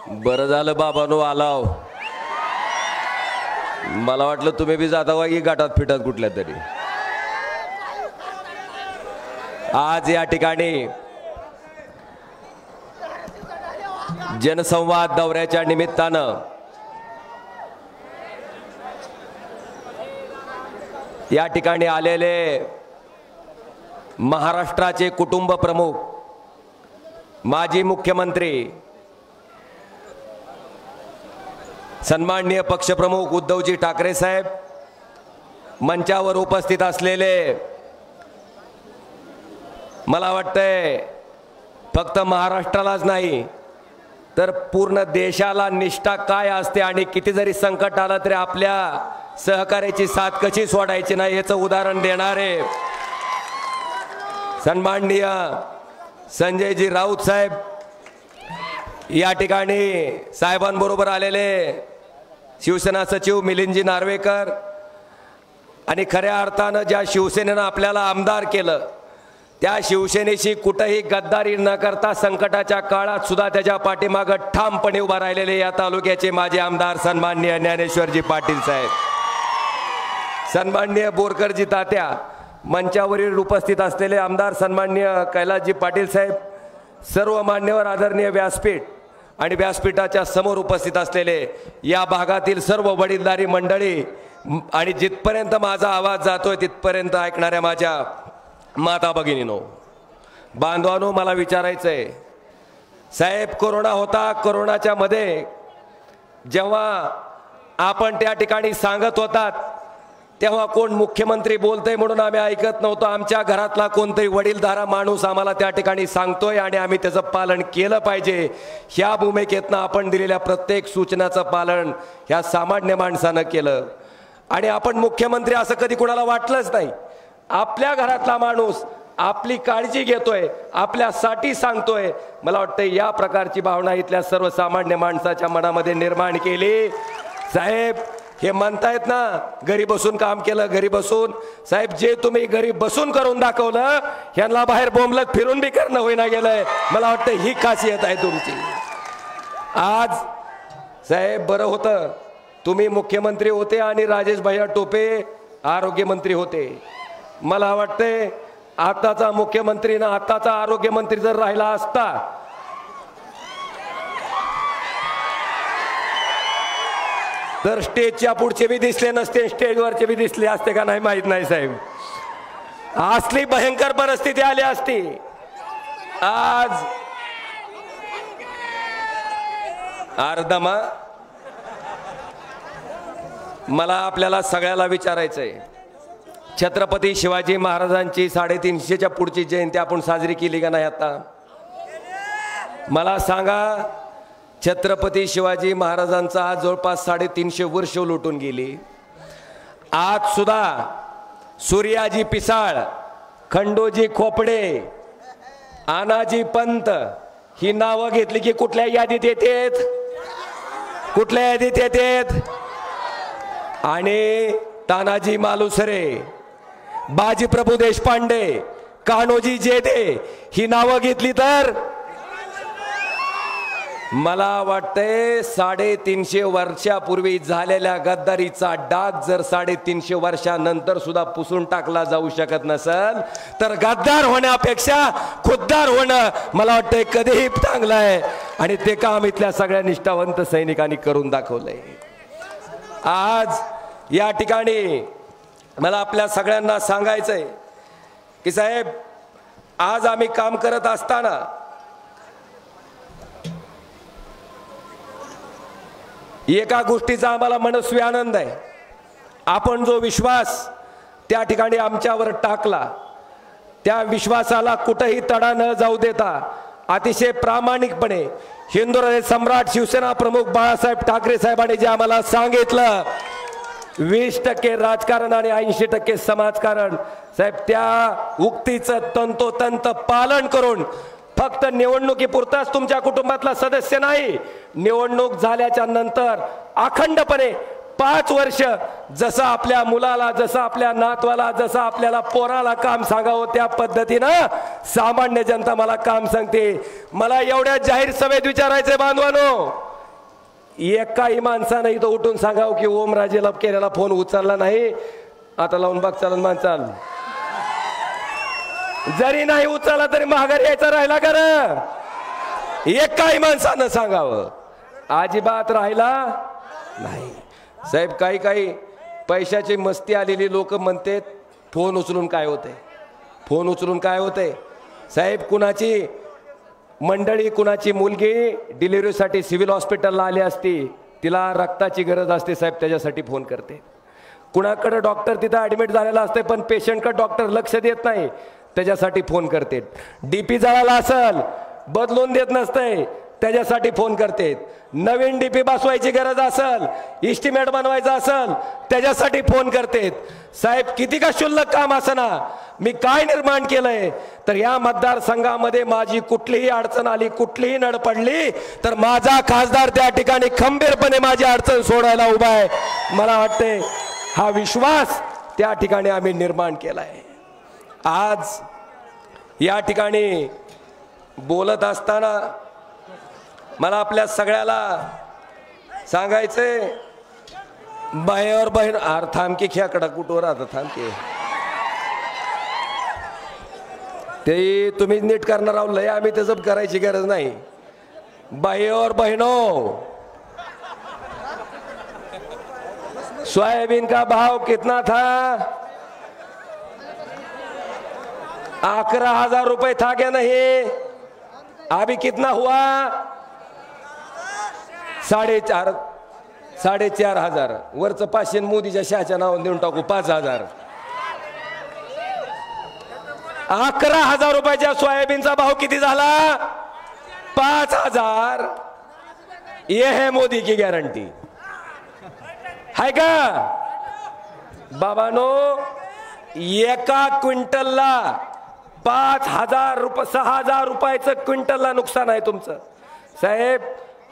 बरं झालं बाबांनो आलाव. मला वाटलं तुम्ही बी जाता वागी गाठात फिटत कुठल्या तरी. आज या ठिकाणी जनसंवाद दौऱ्याच्या निमित्तानं या ठिकाणी आलेले महाराष्ट्राचे कुटुंब प्रमुख, माजी मुख्यमंत्री, सन्माननीय पक्षप्रमुख उद्धवजी ठाकरे साहेब, मंचावर उपस्थित असलेले, मला वाटतंय फक्त महाराष्ट्रालाच नाही तर पूर्ण देशाला निष्ठा काय असते आणि किती जरी संकट आलं तरी आपल्या सहकार्याची साथ कशी सोडायची नाही याचं उदाहरण देणारे सन्माननीय संजयजी राऊत साहेब, या ठिकाणी साहेबांबरोबर आलेले शिवसेना सचिव मिलिंदजी नार्वेकर, आणि खऱ्या अर्थानं ज्या शिवसेनेनं आपल्याला आमदार केलं त्या शिवसेनेशी कुठेही गद्दारी न करता संकटाच्या काळात सुद्धा त्याच्या पाठीमागे ठामपणे उभा राहिलेले या तालुक्याचे माजी आमदार सन्माननीय ज्ञानेश्वरजी पाटील साहेब, सन्माननीय बोरकरजी तात्या, मंचावरील उपस्थित असलेले आमदार सन्माननीय कैलासजी पाटील साहेब, सर्व मान्यवर आदरणीय व्यासपीठ आणि व्यासपीठाच्या समोर उपस्थित असलेले या भागातील सर्व वडीलधारी मंडळी आणि जिथपर्यंत माझा आवाज जातोय तिथपर्यंत ऐकणाऱ्या माझ्या माता भगिनीनो, बांधवांनो, मला विचारायचंय साहेब, कोरोना होता. कोरोनाच्या मध्ये जेव्हा आपण त्या ठिकाणी सांगत होतात तेव्हा कोण मुख्यमंत्री बोलतंय म्हणून आम्ही ऐकत नव्हतो. आमच्या घरातला कोणतरी वडीलधारा माणूस आम्हाला त्या ठिकाणी सांगतोय आणि आम्ही त्याचं पालन केलं पाहिजे. ह्या भूमिकेतनं आपण दिलेल्या प्रत्येक सूचनाचं पालन ह्या सामान्य माणसानं केलं आणि आपण मुख्यमंत्री असं कधी कुणाला वाटलंच नाही. आपल्या घरातला माणूस आपली काळजी घेतोय, आपल्यासाठी सांगतोय. मला वाटतं या प्रकारची भावना इथल्या सर्वसामान्य माणसाच्या मनामध्ये निर्माण केली. साहेब, हे म्हणतायत ना घरी बसून काम केलं, घरी बसून. साहेब, जे तुम्ही घरी बसून करून दाखवलं यांना बाहेर बोंबलत फिरून बी करणं होईना गेलंय. मला वाटतं ही खासियत आहे तुमची. आज साहेब, बरं होतं तुम्ही मुख्यमंत्री होते आणि राजेश भैया टोपे आरोग्यमंत्री होते. मला वाटतंय आताचा मुख्यमंत्री ना आताचा आरोग्यमंत्री जर राहिला असता तर स्टेजच्या पुढचे बी दिसले नसते, स्टेजवरचे बी दिसले असते का नाही माहित नाही साहेब. असली भयंकर परिस्थिती आली असती. आज अर्धमा मला आपल्याला सगळ्याला विचारायचंय, छत्रपती शिवाजी महाराजांची 350च्या पुढची जयंती आपण साजरी केली का नाही? आता मला सांगा, छत्रपती शिवाजी महाराजांचा आज जवळपास 350 वर्ष लुटून गेली. आज सुद्धा सूर्याजी पिसाळ, खंडोजी खोपडे, आनाजी पंत ही नावं घेतली की कुठल्या यादीत येतात? कुठल्या यादीत येतात? आणि तानाजी मालुसरे, बाजीप्रभू देशपांडे, कान्होजी जेधे ही नावं घेतली तर मला वाटतंय 350 वर्षापूर्वी झालेल्या गद्दारीचा डाग जर 350 वर्षानंतर सुद्धा पुसून टाकला जाऊ शकत नसेल तर गद्दार होण्यापेक्षा खुद्दार होणं मला वाटतंय कधीही चांगलं आहे. आणि ते काम इथल्या सगळ्या निष्ठावंत सैनिकांनी करून दाखवलंय. आज या ठिकाणी मला आपल्या सगळ्यांना सांगायचंय की साहेब, आज आम्ही काम करत असताना एका गोष्टीचा आम्हाला मनस्वी आनंद आहे. आपण जो विश्वास त्या ठिकाणी आमच्यावर टाकला त्या विश्वासाला कुठेही तडा न जाऊ देता अतिशय प्रामाणिकपणे हिंदुराजे सम्राट शिवसेना प्रमुख बाळासाहेब ठाकरे साहेबांनी जे आम्हाला सांगितलं 20% राजकारण आणि 80% समाजकारण, साहेब त्या उक्तीचं तंतोतंत पालन करून फक्त निवडणुकीपुरताच तुमच्या कुटुंबातला सदस्य नाही, निवडणूक झाल्याच्या नंतर अखंडपणे 5 वर्ष जसं आपल्या मुलाला, जसं आपल्या नातवाला, जसं आपल्याला पोराला काम सांगावं त्या पद्धतीनं सामान्य जनता मला काम सांगते. मला एवढ्या जाहीर सभेत विचारायचे बांधवानो, एकाही माणसानं इथं उठून सांगावं की ओमराजेला केलेला फोन उचलला नाही, आता लावून बघ चालन माणसाल. जरी नाही उचलला तरी माघारी यायचा राहिला कर, एकाही माणसानं सांगावं. अजिबात राहिला नाही. साहेब काही काही पैशाची मस्ती आलेली लोक म्हणतात फोन उचलून काय होते, फोन उचलून काय होते. साहेब कुणाची मंडळी, कुणाची मुलगी डिलिव्हरीसाठी सिव्हिल हॉस्पिटलला आली असती, तिला रक्ताची गरज असते साहेब, त्याच्यासाठी फोन करते. कुणाकडे डॉक्टर तिथं ॲडमिट झालेला असते पण पेशंटकडे डॉक्टर लक्ष देत नाही, त्याच्यासाठी फोन करते. डीपी जळाला असेल बदलून देत नसते, त्याच्यासाठी फोन करते. नवीन डीपी बसवायची गरज असेल, इस्टिमेट बनवायचा असेल, त्याच्यासाठी फोन करते. साहेब किती का शुल्लक काम असना, मी काय निर्माण केलंय तर या मतदारसंघामध्ये माझी कुठलीही अडचण आली, कुठलीही नड पडली तर माझा खासदार त्या ठिकाणी खंबीरपणे माझी अडचण सोडायला उभा आहे. मला वाटते हा विश्वास त्या ठिकाणी आम्ही निर्माण केलाय. आज या ठिकाणी बोलत असताना मला आपल्या सगळ्याला सांगायचंय, बाहेर बाहेर आर थांबकी खेकडा कुठवर राहतं थांबके, ते तुम्ही नीट करणार आहोत लय, आम्ही त्याचं करायची गरज नाही. भाई और बहनों, सोयाबीन का भाव कितना था? 11,000 रुपए था क्या नहीं? अभी कितना हुआ? 4,500. वरचं 500 मोदीच्या शहाच्या नावाने देऊन टाकू 5,000. 11,000 रुपयाच्या सोयाबीनचा भाव किती झाला? 5,000. ये है मोदी की गॅरंटी है का बाबानो? एका क्विंटलला 5,000 रुपये, 6,000 रुपयाचं क्विंटलला नुकसान आहे तुमचं. साहेब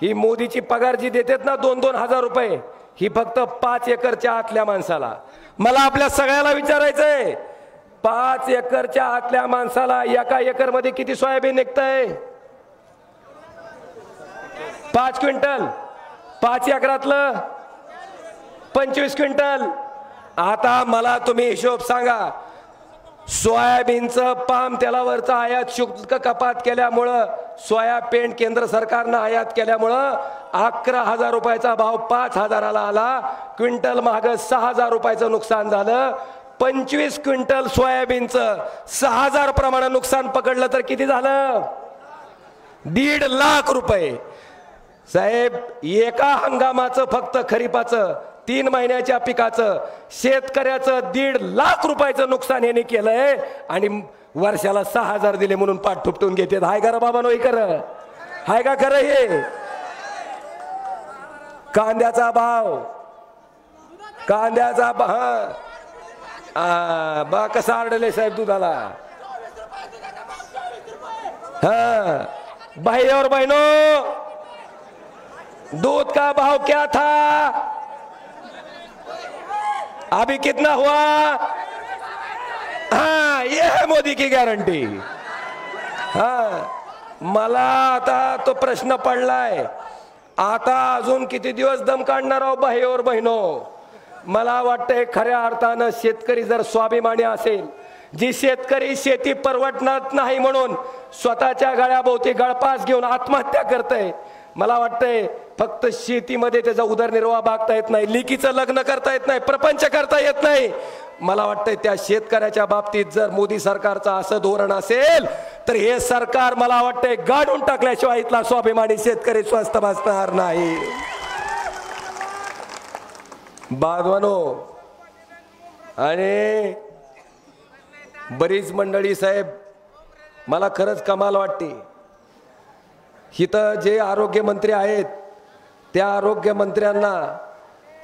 ही मोदीची पगार जी देतात ना 2-2 हजार रुपये, ही फक्त 5 एकरच्या आतल्या माणसाला. मला आपल्या सगळ्याला विचारायचंय, 5 एकरच्या आतल्या माणसाला एका एकर मध्ये किती सोयाबीन निघतंय? 5 क्विंटल. 5 एकरातलं 25 क्विंटल. आता मला तुम्ही हिशोब सांगा, सोयाबीनचं पाम तेलावरचं आयात शुल्क कपात केल्यामुळं, सोयाबीन केंद्र सरकारनं आयात केल्यामुळं 11,000 रुपयाचा भाव 5,000ला आला. क्विंटल महाग 6,000 रुपयाचं नुकसान झालं. 25 क्विंटल सोयाबीनचं 6,000 प्रमाणे नुकसान पकडलं तर किती झालं? 1.5 लाख रुपये. साहेब एका हंगामाचं फक्त खरीपाचं 3 महिन्याच्या पिकाचं शेतकऱ्याचं 1.5 लाख रुपयाचं नुकसान यांनी केलंय आणि वर्षाला 6,000 दिले म्हणून पाठ ठुपटून घेतात. हाय का बाबा? नोई कर हाय का खरं? हे कांद्याचा भाव, कांद्याचा बा कसा आरडले साहेब दुधाला. हाँ भाई और बहनों, दूध का भाव क्या था? अभी कितना हुआ? हाँ ये है मोदी की गारंटी. हाँ मला आता तो प्रश्न पडलाय, आता अजून किती दिवस दम काढणार आहो भाई और बहिनो? मला वाटतंय खऱ्या अर्थानं शेतकरी जर स्वाभिमानी असेल, जी शेतकरी शेती परवडणार नाही म्हणून स्वतःच्या गळ्याभोवती गळपास घेऊन आत्महत्या करतय, मला वाटतंय फक्त शेतीमध्ये त्याचा उदरनिर्वाह भागता येत नाही, लेकीचं लग्न करता येत नाही, प्रपंच करता येत नाही. मला वाटतंय त्या शेतकऱ्याच्या बाबतीत जर मोदी सरकारचं असं धोरण असेल तर हे सरकार मला वाटतंय गाडून टाकल्याशिवाय इथला स्वाभिमानी शेतकरी स्वस्त बसणार नाही. बांधवानो, आणि बरीच मंडळी साहेब, मला खरंच कमाल वाटते. इथं जे आरोग्यमंत्री आहेत त्या आरोग्यमंत्र्यांना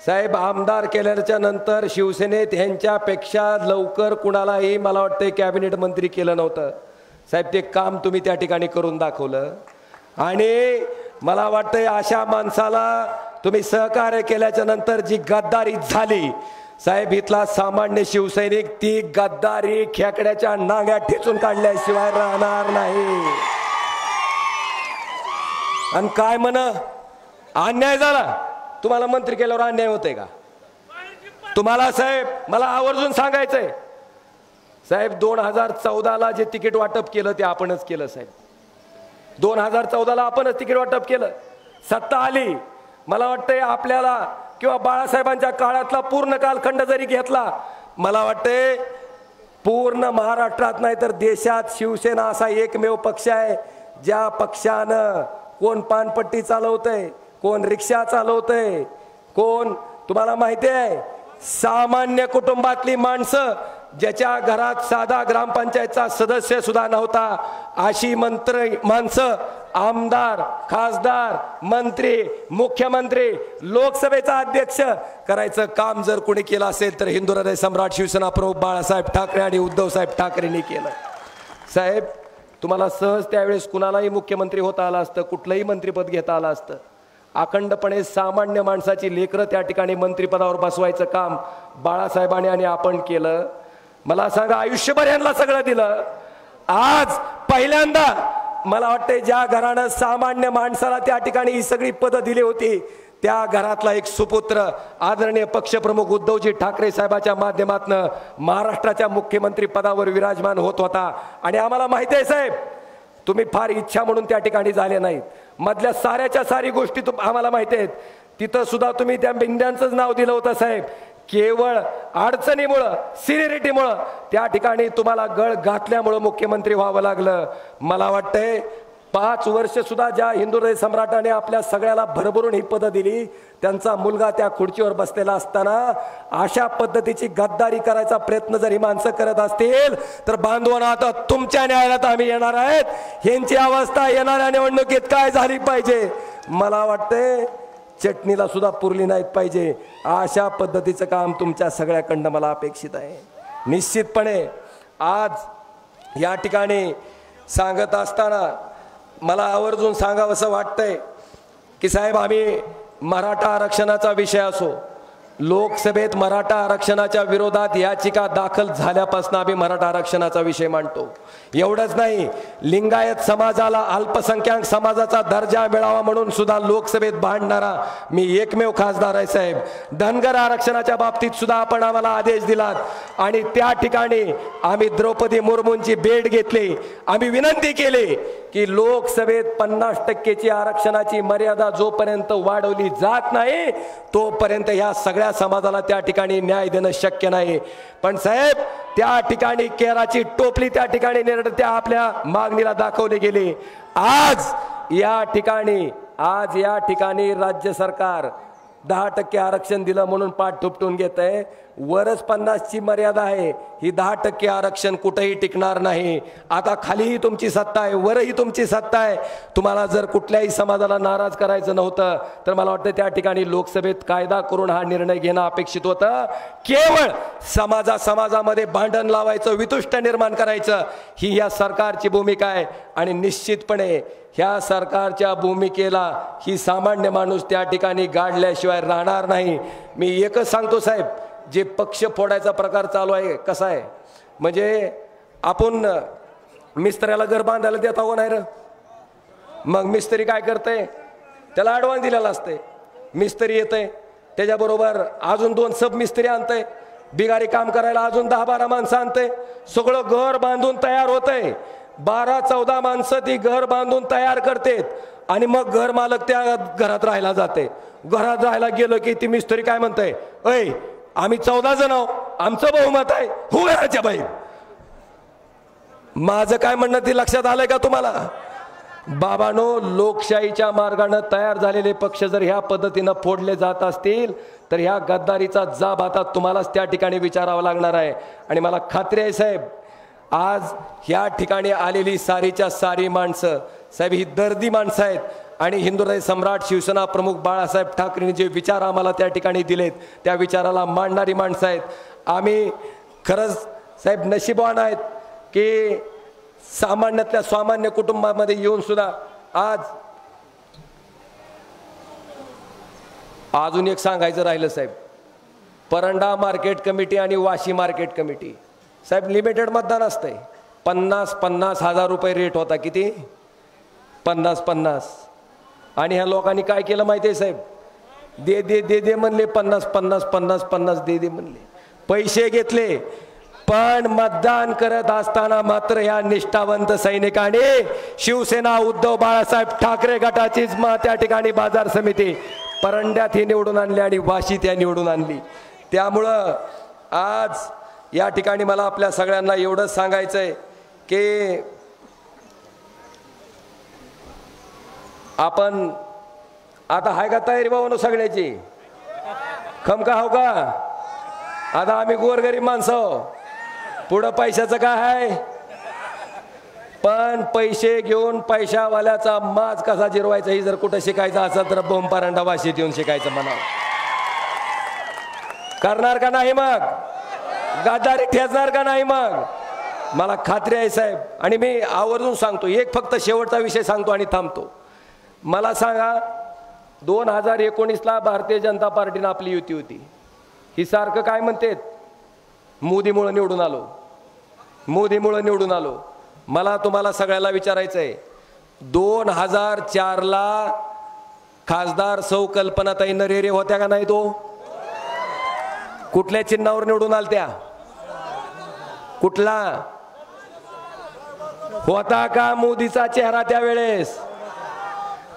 साहेब आमदार केल्याच्या नंतर शिवसेनेत ह्यांच्यापेक्षा लवकर कुणालाही मला वाटतं कॅबिनेट मंत्री केलं नव्हतं. साहेब ते काम तुम्ही त्या ठिकाणी करून दाखवलं. आणि मला वाटतंय अशा माणसाला तुम्ही सहकार्य केल्याच्या नंतर जी गद्दारी झाली साहेब, इथला सामान्य शिवसैनिक ती गद्दारी खेकड्याच्या नांग्यात ठेचून काढल्याशिवाय राहणार नाही. आणि काय म्हण अन्याय झाला, तुम्हाला मंत्री केल्यावर अन्याय होते का? तुम्हाला साहेब मला आवर्जून सांगायचंय साहेब, 2014ला जे तिकीट वाटप केलं ते आपणच केलं साहेब. 2014ला आपणच तिकीट वाटप केलं. सत्ता आली, मला वाटतंय आपल्याला किंवा बाळासाहेबांच्या काळातला पूर्ण कालखंड जरी घेतला, मला वाटतंय पूर्ण महाराष्ट्रात नाही तर देशात शिवसेना असा एकमेव पक्ष आहे ज्या पक्षानं कोण पानपट्टी चालवतंय, कोण रिक्षा चालवतंय, कोण तुम्हाला माहिती आहे सामान्य कुटुंबातली माणसं ज्याच्या घरात साधा ग्रामपंचायतचा सदस्य सुद्धा नव्हता अशी माणसं आमदार, खासदार, मंत्री, मुख्यमंत्री, लोकसभेचा अध्यक्ष करायचं काम जर कोणी केलं असेल तर हिंदू हृदय सम्राट शिवसेना प्रमुख बाळासाहेब ठाकरे आणि उद्धव साहेब ठाकरेंनी केलं. साहेब तुम्हाला सहज त्यावेळेस कुणालाही मुख्यमंत्री होता आलं असतं, कुठलंही मंत्रिपद घेता आलं असतं. अखंडपणे सामान्य माणसाची लेकरं त्या ठिकाणी मंत्रिपदावर बसवायचं काम बाळासाहेबांनी आणि आपण केलं. मला सांगा आयुष्यभर यांना सगळं दिलं. आज पहिल्यांदा मला वाटतं ज्या घरानं सामान्य माणसाला त्या ठिकाणी ही सगळी पदं दिली होती त्या घरातला एक सुपुत्र आदरणीय पक्षप्रमुख उद्धवजी ठाकरे साहेबांच्या माध्यमातून महाराष्ट्राच्या मुख्यमंत्री पदावर विराजमान होत होता. आणि आम्हाला माहिती आहे साहेब, तुम्ही फार इच्छा म्हणून त्या ठिकाणी झाले नाहीत. मधल्या साऱ्याच्या सारी गोष्टी आम्हाला माहिती आहेत. तिथं सुद्धा तुम्ही त्या बिंद्यांचंच नाव दिलं होतं साहेब. केवळ अडचणीमुळं, सिनियरिटीमुळं त्या ठिकाणी तुम्हाला गळ घातल्यामुळं मुख्यमंत्री व्हावं लागलं. मला वाटतंय 5 वर्ष सुद्धा ज्या हिंदू हृदय सम्राटाने आपल्या सगळ्याला भरभरून ही पदं दिली, त्यांचा मुलगा त्या खुर्चीवर बसलेला असताना अशा पद्धतीची गद्दारी करायचा प्रयत्न जर ही माणसं करत असतील तर बांधवांना आता तुमच्या न्यायालयात आम्ही येणार आहेत. ह्यांची अवस्था येणाऱ्या निवडणुकीत काय झाली पाहिजे, मला वाटतंय चटणीला सुद्धा पुरली नाहीत पाहिजे. अशा पद्धतीचं काम तुमच्या सगळ्याकडनं मला अपेक्षित आहे. निश्चितपणे आज या ठिकाणी सांगत असताना मला आवर्जून सांगावंसं वाटतंय की साहेब, आम्ही मराठा आरक्षणाचा विषय असो, लोकसभेत मराठा आरक्षणाच्या विरोधात याचिका दाखल झाल्यापासून आम्ही मराठा आरक्षणाचा विषय मांडतो. एवढंच नाही, लिंगायत समाजाला अल्पसंख्याक समाजाचा दर्जा मिळावा म्हणून सुद्धा लोकसभेत भांडणारा मी एकमेव खासदार आहे साहेब. धनगर आरक्षणाच्या बाबतीत सुद्धा आपण आम्हाला आदेश दिलात आणि त्या ठिकाणी आम्ही द्रौपदी मुर्मूंची भेट घेतली. आम्ही विनंती केली की लोकसभेत 50% आरक्षणाची मर्यादा जोपर्यंत वाढवली जात नाही तोपर्यंत ह्या सगळ्या समाजाला त्या ठिकाणी न्याय देणं शक्य नाही. पण साहेब त्या ठिकाणी केराची टोपली त्या ठिकाणी त्या आपल्या मागणीला दाखवली गेली. आज या ठिकाणी राज्य सरकार 10% आरक्षण दिलं म्हणून पाठ थुपटून घेत आहे. वरच 50ची मर्यादा आहे, ही 10% आरक्षण कुठेही टिकणार नाही. आता खालीही तुमची सत्ता आहे, वरही तुमची सत्ता आहे. तुम्हाला जर कुठल्याही समाजाला नाराज करायचं नव्हतं तर मला वाटतं त्या ठिकाणी लोकसभेत कायदा करून हा निर्णय घेणं अपेक्षित होतं. केवळ समाजामध्ये भांडण लावायचं, वितुष्ट निर्माण करायचं ही या सरकारची भूमिका आहे. आणि निश्चितपणे ह्या सरकारच्या भूमिकेला ही सामान्य माणूस त्या ठिकाणी गाडल्याशिवाय राहणार नाही. मी एकच सांगतो साहेब, जे पक्ष फोडायचा प्रकार चालू आहे कसा आहे म्हणजे आपण मिस्त्र्याला घर बांधायला देता हो नाही र, मग मिस्त्री काय करते, त्याला ॲडव्हान्स दिलेला असते. मिस्त्री येते त्याच्याबरोबर अजून 2 सब मिस्त्री आणते, बिगारी काम करायला अजून 10-12 माणसं आणते. सगळं घर बांधून तयार होतंय. 12-14 माणसं ती घर बांधून तयार करतात आणि मग घर मालक त्या घरात राहायला जाते. घरात राहायला गेलो की ती मिस्त्री काय म्हणते, ऐ आम्ही 14 जण आहोत, आमचं बहुमत आहे, हो घराच्या बाई. माझं काय म्हणणं ते लक्षात आलंय का तुम्हाला? बाबांनो, लोकशाहीच्या मार्गाने तयार झालेले पक्ष जर ह्या पद्धतीनं फोडले जात असतील तर ह्या गद्दारीचा जाब आता तुम्हालाच त्या ठिकाणी विचारावा लागणार आहे. आणि मला खात्री आहे साहेब, आज ह्या ठिकाणी आलेली सारीच्या सारी माणसं साहेब ही दर्दी माणसं आहेत आणि हिंदू हृदय सम्राट शिवसेना प्रमुख बाळासाहेब ठाकरेंनी जे विचार आम्हाला त्या ठिकाणी दिलेत त्या विचाराला मांडणारी माणसं आहेत. आम्ही खरंच साहेब नशीबवान आहेत की सामान्यातल्या सामान्य कुटुंबामध्ये येऊन सुद्धा आज अजून एक सांगायचं राहिलं साहेब, परंडा मार्केट कमिटी आणि वाशी मार्केट कमिटी साहेब लिमिटेड मतदान असतंय. 50,000 रुपये रेट होता. किती? 50. आणि ह्या लोकांनी काय केलं माहिती आहे साहेब, दे दे दे दे म्हणले, 50 दे दे म्हणले, पैसे घेतले. पण मतदान करत असताना मात्र या निष्ठावंत सैनिकांनी शिवसेना उद्धव बाळासाहेब ठाकरे गटाचीच त्या ठिकाणी बाजार समिती परंड्यात ही निवडून आणली आणि वाशीत या निवडून आणली. त्यामुळं आज या ठिकाणी मला आपल्या सगळ्यांना एवढंच सांगायचंय की आपण आता हाय का तयारी बाबांनो सगळ्याची? खमका हो का? आता आम्ही गोरगरीब माणसं, पुढं पैशाचं काय आहे? पण पैसे घेऊन पैशावाल्याचा माज कसा जिरवायचा ही जर कुठं शिकायचं असेल तर बोंब परंडा वाशीत येऊन शिकायचं म्हणा. करणार का नाही मग? गद्दारी ठेचणार का नाही मग? मला खात्री आहे साहेब. आणि मी आवर्जून सांगतो, एक फक्त शेवटचा विषय सांगतो आणि थांबतो. मला सांगा, 2019ला भारतीय जनता पार्टीनं आपली युती होती. ही सारखं काय म्हणते, मोदीमुळे निवडून आलो, मोदीमुळे निवडून आलो. मला तुम्हाला सगळ्याला विचारायचं आहे, 2004ला खासदार सौ कल्पनाताई नरेरे होत्या का नाही? तो कुठल्या चिन्हावर निवडून आलत्या? कुठला होता का मोदीचा चेहरा त्यावेळेस?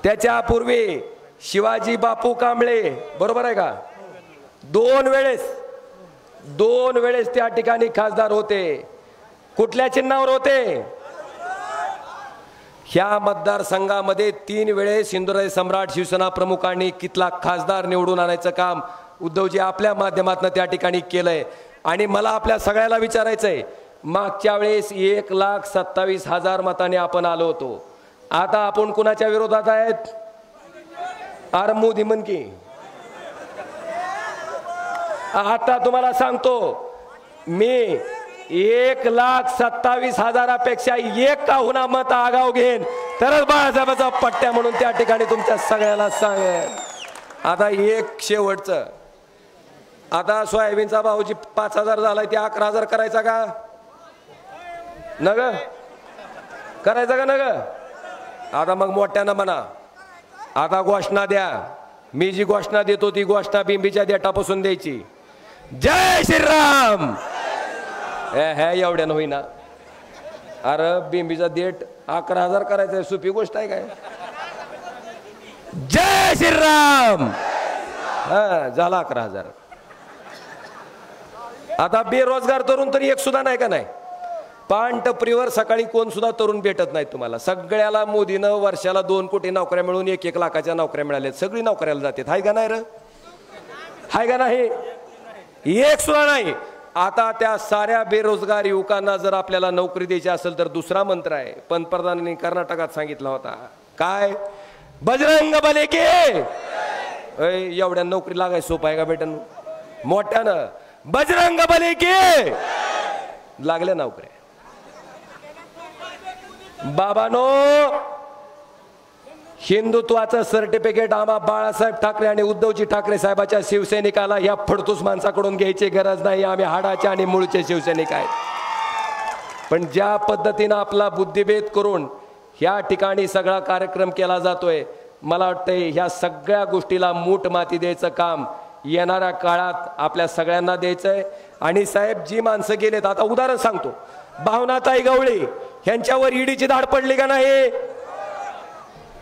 त्याच्यापूर्वी शिवाजी बापू कांबळे, बरोबर आहे का, 2 वेळेस त्या ठिकाणी खासदार होते. कुठल्या चिन्हावर होते? ह्या मतदारसंघामध्ये 3 वेळेस हिंदुराय सम्राट शिवसेना प्रमुखांनी कितला खासदार निवडून आणायचं काम उद्धवजी आपल्या माध्यमातून त्या ठिकाणी केलंय. आणि मला आपल्या सगळ्याला विचारायचंय, मागच्या वेळेस 1,27,000 मतांनी आपण आलो होतो. आता आपण कुणाच्या विरोधात आहेत? अरे मोदी म्हण की. आता तुम्हाला सांगतो मी, 1,27,000पेक्षा एक का होणार मत आगाव घेईन तरच बाळासाहेबाचा पट्ट्या म्हणून त्या ठिकाणी तुमच्या सगळ्याला सांगेन. आता एक शेवटचं, आता सोयाबीनचा भावजी 5,000 झालाय, ते 11,000 करायचा का न ग? करायचा का न ग? आता मग मोठ्यानं म्हणा, आता घोषणा द्या. मी जी घोषणा देतो ती घोषणा बिंबीच्या देठापासून द्यायची. जय श्रीराम. हे एवढ्यानं होईना. अरे बिंबीचा देठ 11,000 करायचा सोपी गोष्ट आहे काय? जय श्रीराम. हा झाला 11,000. आता बेरोजगार तरुण तरी एक सुद्धा नाही का? नाही. पानटपरीवर सकाळी कोण सुद्धा तरुण भेटत नाही तुम्हाला. सगळ्याला मोदीनं वर्षाला 2 कोटी नोकऱ्या मिळून 1-1 लाखाच्या नोकऱ्या मिळाल्या. सगळी नोकऱ्याला जातात. हाय का नाही र? हाय का नाही? एक सुद्धा नाही. आता त्या साऱ्या बेरोजगार युवकांना जर आपल्याला नोकरी द्यायची असेल तर दुसरा मंत्र आहे, पंतप्रधानांनी कर्नाटकात सांगितला होता. काय? बजरंग बली की. एवढ्या नोकरी लागायचं सोपं आहे का बेटन? मोठ्यानं बजरंग बली की. लागल्या नोकऱ्या. बाबानो, हिंदुत्वाचं सर्टिफिकेट आम्हा बाळासाहेब ठाकरे आणि उद्धवजी ठाकरे साहेबाच्या शिवसैनिकाला या फडतूस माणसाकडून घ्यायची गरज नाही. आम्ही हाडाचे आणि मूळचे शिवसैनिक आहेत. पण ज्या पद्धतीनं आपला बुद्धिभेद करून ह्या ठिकाणी सगळा कार्यक्रम केला जातोय, मला वाटतंय ह्या सगळ्या गोष्टीला मूठ माती द्यायचं काम येणाऱ्या काळात आपल्या सगळ्यांना द्यायचंय. आणि साहेब जी माणसं गेलेत, आता उदाहरण सांगतो, भावनाताई गवळी ह्यांच्यावर ईडीची धाड पडली का नाही?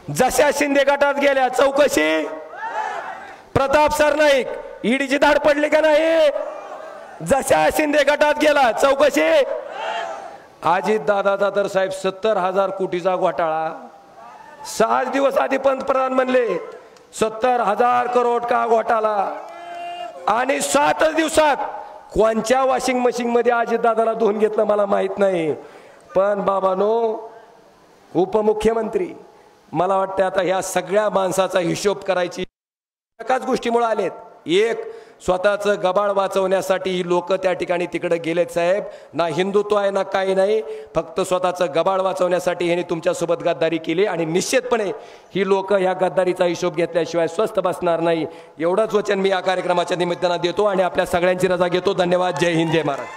जशा शिंदे गटात गेल्या चौकशी. प्रताप सरनाईक ईडीची धाड पडली का नाही? जशा शिंदे गटात गेला चौकशी. अजित दादाचा तर साहेब 70,000 कोटीचा घोटाळा. 6 दिवस आधी पंतप्रधान म्हणले 70,000 करोड का घोटाळा. आणि 7 दिवसात कोणत्या वॉशिंग मशीन मध्ये अजित दादाला धुवून घेतलं मला माहित नाही. पण बाबानो, उपमुख्यमंत्री, मला वाटतं आता ह्या सगळ्या माणसाचा हिशोब करायची एकाच गोष्टीमुळे आलेत. एक, स्वतःचं गबाळ वाचवण्यासाठी ही लोक त्या ठिकाणी तिकडे गेलेत साहेब. ना हिंदुत्व आहे ना काही नाही, फक्त स्वतःचं गबाळ वाचवण्यासाठी ह्यांनी तुमच्यासोबत गद्दारी केली आणि निश्चितपणे ही लोक ह्या गद्दारीचा हिशोब घेतल्याशिवाय स्वस्थ बसणार नाही. एवढंच वचन मी या कार्यक्रमाच्या निमित्तानं देतो आणि आपल्या सगळ्यांची रजा घेतो. धन्यवाद. जय हिंद, जय महाराष्ट्र.